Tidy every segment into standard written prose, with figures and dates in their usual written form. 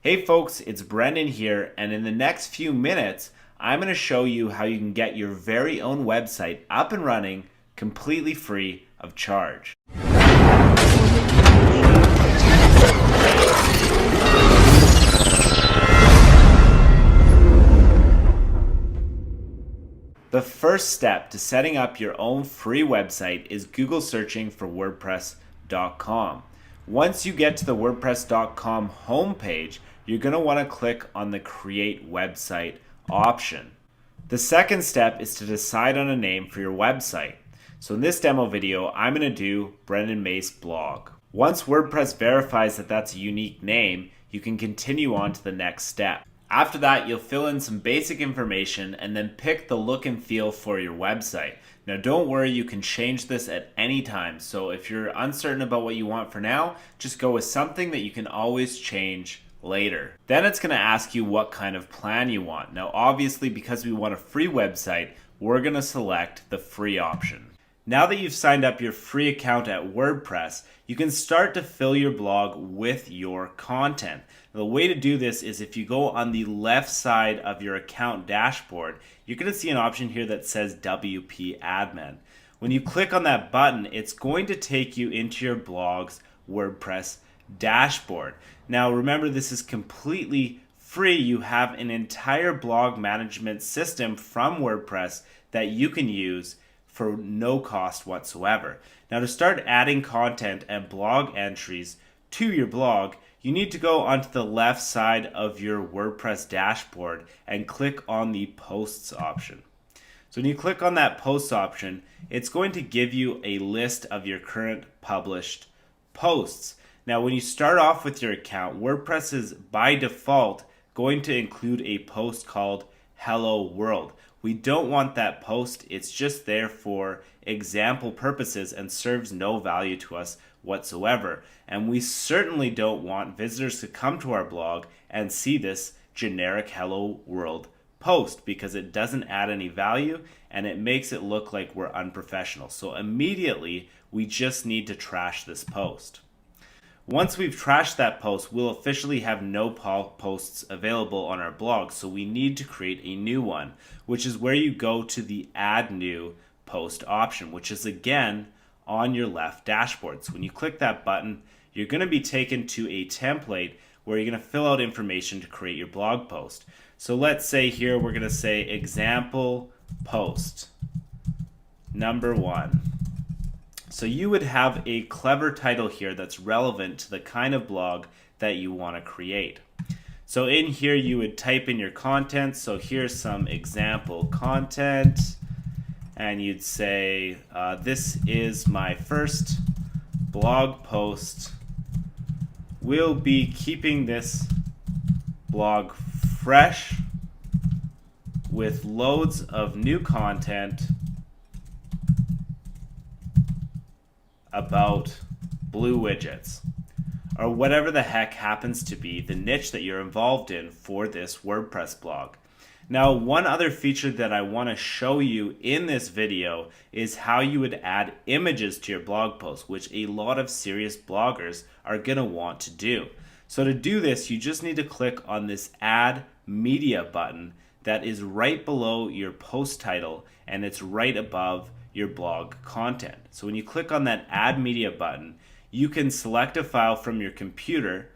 Hey folks, it's Brendan here, and in the next few minutes, I'm going to show you how you can get your very own website up and running completely free of charge. The first step to setting up your own free website is Google searching for WordPress.com. Once you get to the WordPress.com homepage, you're going to want to click on the Create Website option. The second step is to decide on a name for your website. So in this demo video, I'm going to do Brendan Mace Blog. Once WordPress verifies that that's a unique name, you can continue on to the next step. After that, you'll fill in some basic information and then pick the look and feel for your website. Now don't worry, you can change this at any time. So if you're uncertain about what you want for now, just go with something that you can always change later. Then it's going to ask you what kind of plan you want. Now obviously, because we want a free website, we're going to select the free option. Now that you've signed up your free account at WordPress, you can start to fill your blog with your content. Now, the way to do this is if you go on the left side of your account dashboard, you're going to see an option here that says WP Admin. When you click on that button, it's going to take you into your blog's WordPress dashboard. Now remember, this is completely free. You have an entire blog management system from WordPress that you can use for no cost whatsoever. Now to start adding content and blog entries to your blog, you need to go onto the left side of your WordPress dashboard and click on the Posts option. So when you click on that Posts option, it's going to give you a list of your current published posts. Now when you start off with your account, WordPress is by default going to include a post called Hello World. We don't want that post. It's just there for example purposes and serves no value to us whatsoever. And we certainly don't want visitors to come to our blog and see this generic Hello World post, because it doesn't add any value and it makes it look like we're unprofessional. So immediately we just need to trash this post. Once we've trashed that post, we'll officially have no posts available on our blog, so we need to create a new one, which is where you go to the Add New Post option, which is again on your left dashboard. So when you click that button, you're going to be taken to a template where you're going to fill out information to create your blog post. So let's say here we're going to say example post number 1. So you would have a clever title here that's relevant to the kind of blog that you want to create. So in here you would type in your content. So here's some example content, and you'd say this is my first blog post. We'll be keeping this blog fresh with loads of new content about blue widgets, or whatever the heck happens to be the niche that you're involved in for this WordPress blog. Now, one other feature that I want to show you in this video is how you would add images to your blog post, which a lot of serious bloggers are going to want to do. So to do this, you just need to click on this Add Media button that is right below your post title, and it's right above your blog content. So when you click on that Add Media button, you can select a file from your computer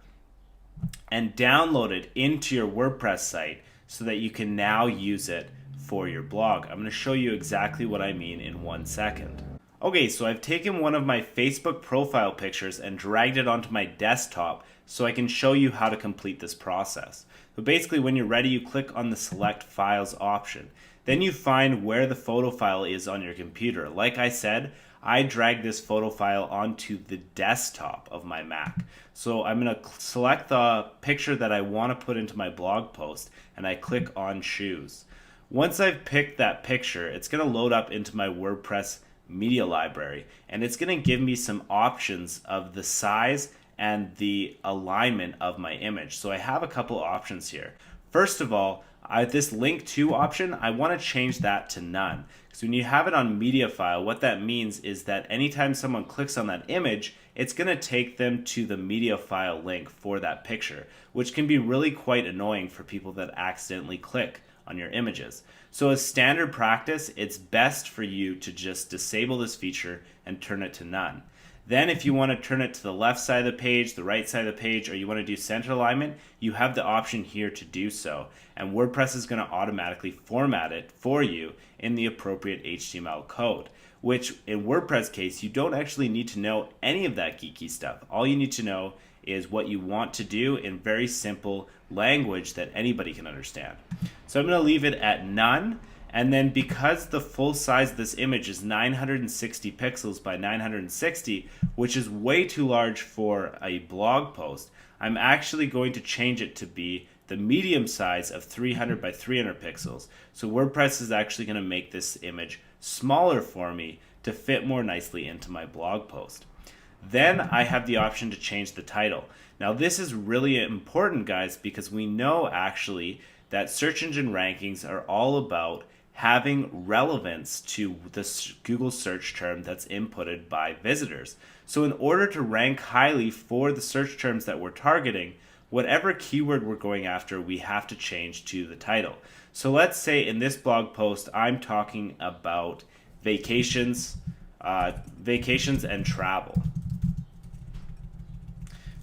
and download it into your WordPress site so that you can now use it for your blog. I'm going to show you exactly what I mean in 1 second. Okay, so I've taken one of my Facebook profile pictures and dragged it onto my desktop so I can show you how to complete this process. So basically, when you're ready, you click on the Select Files option. Then you find where the photo file is on your computer. Like I said, I dragged this photo file onto the desktop of my Mac. So I'm going to select the picture that I want to put into my blog post, and I click on Choose. Once I've picked that picture, it's going to load up into my WordPress media library, and it's going to give me some options of the size and the alignment of my image. So I have a couple options here. First of all, this link to option, I want to change that to none. Because when you have it on media file, what that means is that anytime someone clicks on that image, it's going to take them to the media file link for that picture, which can be really quite annoying for people that accidentally click on your images. So as standard practice, it's best for you to just disable this feature and turn it to none. Then if you want to turn it to the left side of the page, the right side of the page, or you want to do center alignment, you have the option here to do so. And WordPress is going to automatically format it for you in the appropriate HTML code, which in WordPress case, you don't actually need to know any of that geeky stuff. All you need to know is what you want to do in very simple language that anybody can understand. So I'm going to leave it at none. And then because the full size of this image is 960 pixels by 960, which is way too large for a blog post, I'm actually going to change it to be the medium size of 300 by 300 pixels. So WordPress is actually going to make this image smaller for me to fit more nicely into my blog post. Then I have the option to change the title. Now this is really important, guys, because we know actually that search engine rankings are all about having relevance to the Google search term that's inputted by visitors. So in order to rank highly for the search terms that we're targeting, whatever keyword we're going after, we have to change to the title. So let's say in this blog post, I'm talking about vacations and travel.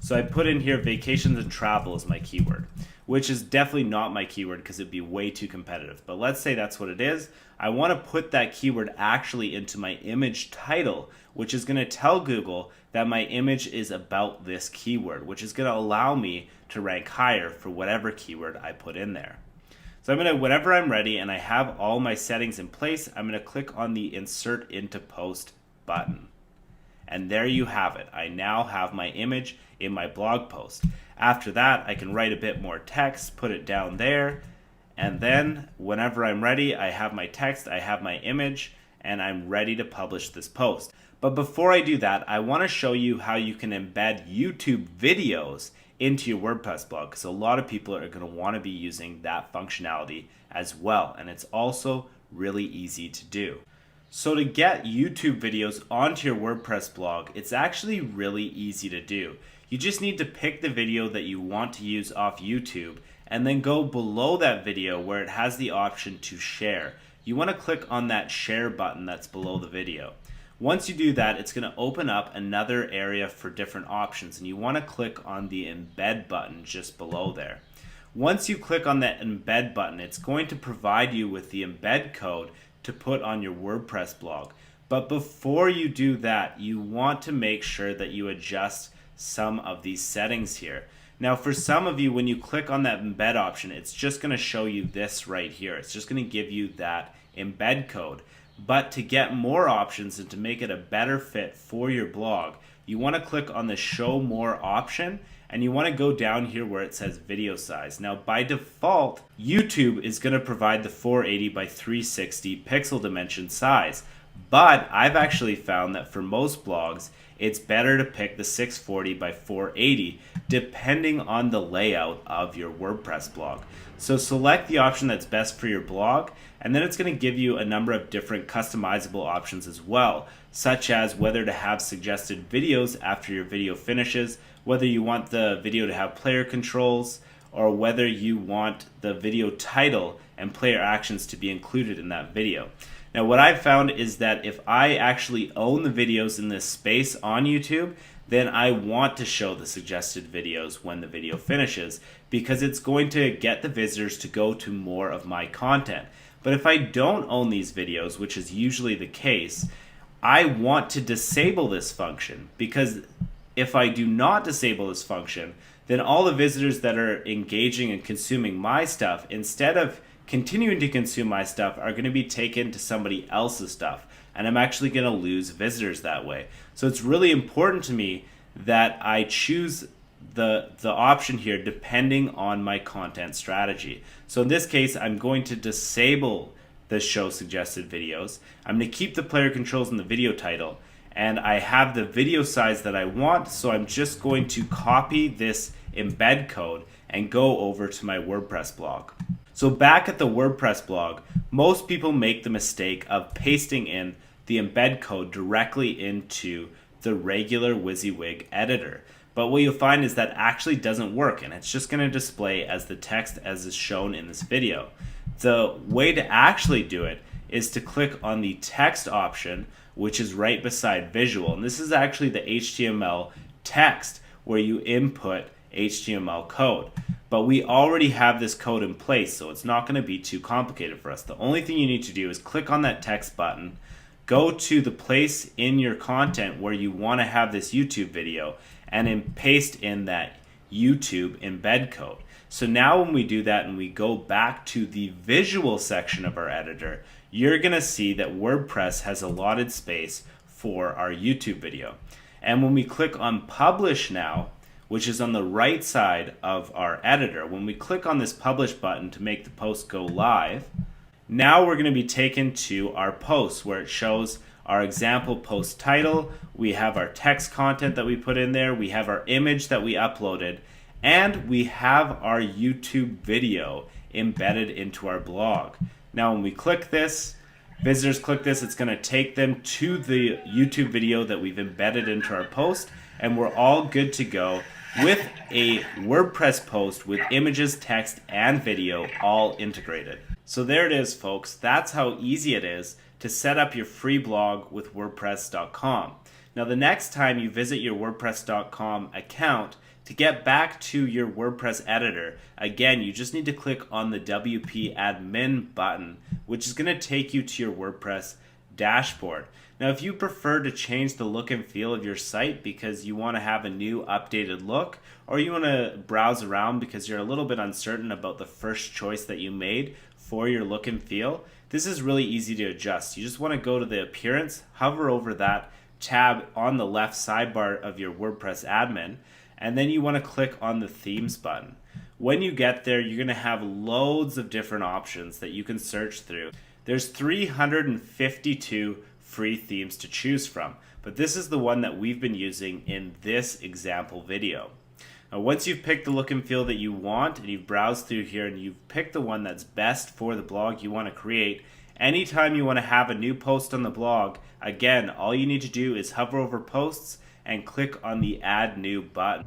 So I put in here vacations and travel as my keyword, which is definitely not my keyword because it'd be way too competitive. But let's say that's what it is. I want to put that keyword actually into my image title, which is going to tell Google that my image is about this keyword, which is going to allow me to rank higher for whatever keyword I put in there. So I'm going to, whenever I'm ready and I have all my settings in place, I'm going to click on the Insert into Post button. And there you have it. I now have my image in my blog post. After that, I can write a bit more text, put it down there, and then whenever I'm ready, I have my text, I have my image, and I'm ready to publish this post. But before I do that, I want to show you how you can embed YouTube videos into your WordPress blog, because a lot of people are going to want to be using that functionality as well, and it's also really easy to do. So to get YouTube videos onto your WordPress blog, it's actually really easy to do. You just need to pick the video that you want to use off YouTube and then go below that video where it has the option to share. You want to click on that share button that's below the video. Once you do that, it's going to open up another area for different options, and you want to click on the embed button just below there. Once you click on that embed button, it's going to provide you with the embed code to put on your WordPress blog. But before you do that, you want to make sure that you adjust some of these settings here. Now for some of you, when you click on that embed option, it's just going to show you this right here. It's just going to give you that embed code. But to get more options and to make it a better fit for your blog, you want to click on the show more option, and you want to go down here where it says video size. Now by default, YouTube is going to provide the 480 by 360 pixel dimension size. But I've actually found that for most blogs, it's better to pick the 640 by 480 depending on the layout of your WordPress blog. So select the option that's best for your blog, and then it's going to give you a number of different customizable options as well, such as whether to have suggested videos after your video finishes, whether you want the video to have player controls, or whether you want the video title and player actions to be included in that video. Now what I've found is that if I actually own the videos in this space on YouTube, then I want to show the suggested videos when the video finishes, because it's going to get the visitors to go to more of my content. But if I don't own these videos, which is usually the case, I want to disable this function, because if I do not disable this function, then all the visitors that are engaging and consuming my stuff, instead of continuing to consume my stuff, are going to be taken to somebody else's stuff, and I'm actually going to lose visitors that way. So it's really important to me that I choose the option here depending on my content strategy. So in this case, I'm going to disable the show suggested videos. I'm going to keep the player controls in the video title, and I have the video size that I want, so I'm just going to copy this embed code and go over to my WordPress blog. So back at the WordPress blog, most people make the mistake of pasting in the embed code directly into the regular WYSIWYG editor. But what you'll find is that actually doesn't work, and it's just going to display as the text as is shown in this video. The way to actually do it is to click on the text option, which is right beside visual. And this is actually the HTML text where you input HTML code. But we already have this code in place, so it's not going to be too complicated for us. The only thing you need to do is click on that text button, go to the place in your content where you want to have this YouTube video, and then paste in that YouTube embed code. So now when we do that and we go back to the visual section of our editor, you're going to see that WordPress has allotted space for our YouTube video. And when we click on Publish Now, which is on the right side of our editor, when we click on this Publish button to make the post go live, now we're going to be taken to our post where it shows our example post title, we have our text content that we put in there, we have our image that we uploaded, and we have our YouTube video embedded into our blog. Now when we click this, visitors click this, it's going to take them to the YouTube video that we've embedded into our post, and we're all good to go with a WordPress post with images, text, and video all integrated. So there it is, folks. That's how easy it is to set up your free blog with WordPress.com. Now the next time you visit your WordPress.com account, to get back to your WordPress editor, again, you just need to click on the WP admin button, which is going to take you to your WordPress dashboard. Now, if you prefer to change the look and feel of your site because you want to have a new updated look, or you want to browse around because you're a little bit uncertain about the first choice that you made for your look and feel, this is really easy to adjust. You just want to go to the appearance, hover over that tab on the left sidebar of your WordPress admin, and then you want to click on the themes button. When you get there, you're going to have loads of different options that you can search through. There's 352 free themes to choose from, but this is the one that we've been using in this example video. Now, once you've picked the look and feel that you want and you've browsed through here and you've picked the one that's best for the blog you want to create, anytime you want to have a new post on the blog, again, all you need to do is hover over posts and click on the Add New button.